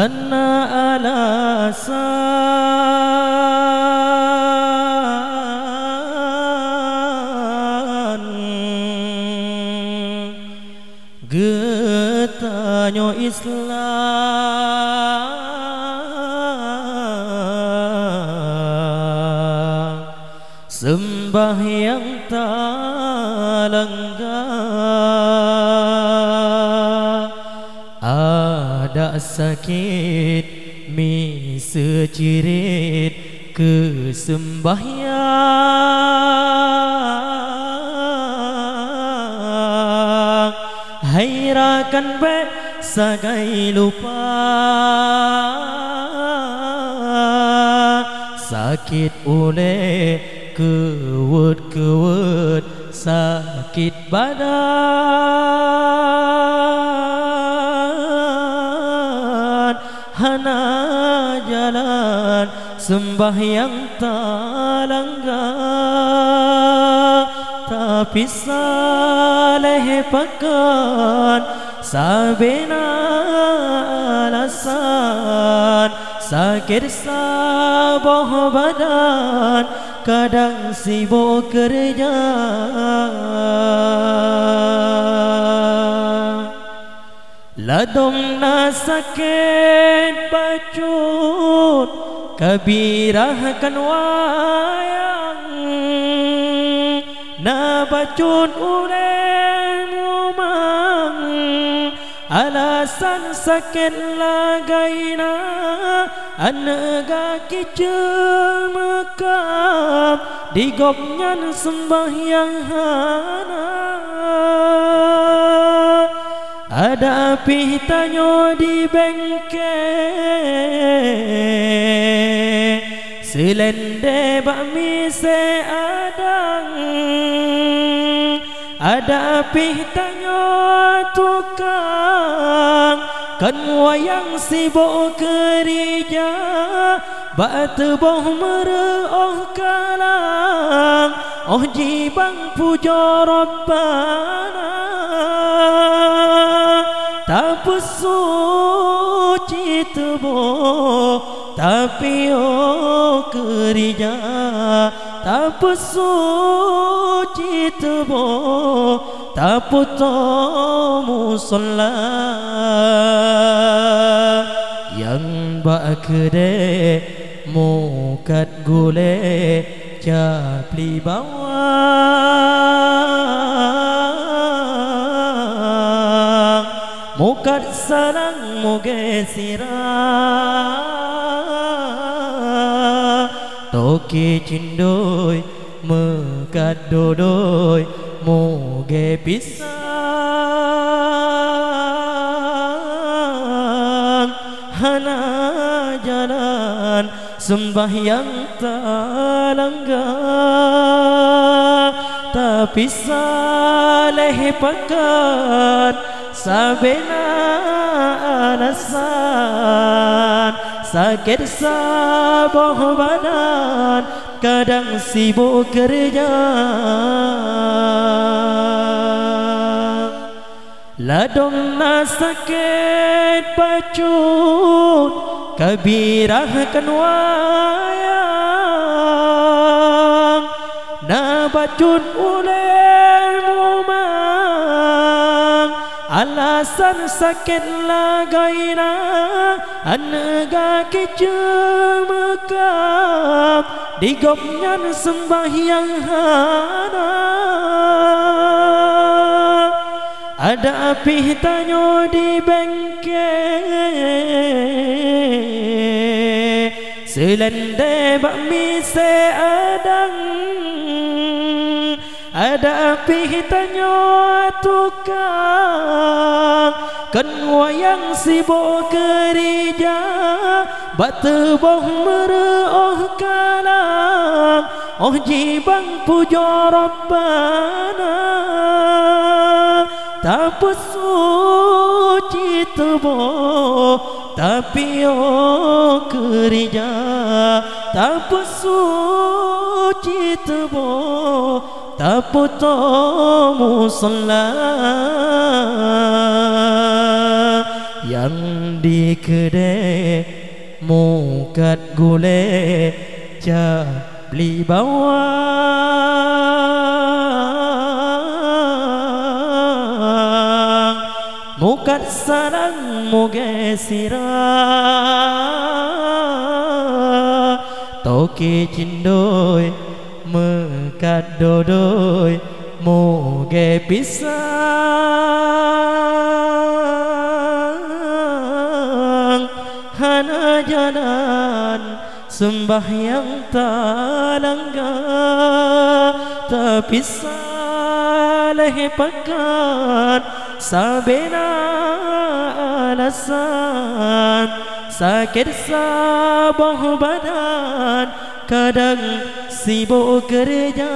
hana alasan getanyo Islam sembahyang tak lenggah ada sakit mi secirit ke sembahyang hairakan be sagai lupa sakit ule kewet sakit badan hana jalan sembahyang tak lenggah tapi saleh pakan sabena alasan sakit sabah badan kadang sibuk kerja ladong na sakit bacut kabirahkan wayang na bacut ule mumang alasan sakit lagaina anaga kicau mekam digopnyan sembahyang hana ada api tanyo di bengkel selende bakmi seadang ada api tanyo tukang kan wayang sibuk kerja batu boh mereoh kalang oh jibang puja Rabbana tak suci tubuh tapi oh kerja tak suci tubuh tak putus musalla yang bak kede mukat gule capli bawang mukat sarang muge sirah toki cindoi mukat dodoi muge pisang hana jalan sembahyang tak lenggah tapi saleh pakat sabena alasan sakit sabah badan kadang sibuk kerja ladong na sakit bacut kabirahkan wayang na bacut ulil mumang alasan sakit lagaina anaga kicau mekam digopnyan sembahyang hana ada api tanyo di bengkel selende bakmi seadang ada api tanyo tukang kan wayang sibuk kerja batu boh mereoh kalang oh jibang puja Rabbana tak suci tubuh tapi oh kerja tak suci tubuh tak putus musalla yang di kedai mukat gulai ja beli bawang mukat sarang muge sirah toke cindoi mekat dodoi muge pisang hana jalan sembahyang talangga tapi saleh pekat sabena alasan sakit sabah badan kadang sibuk kerja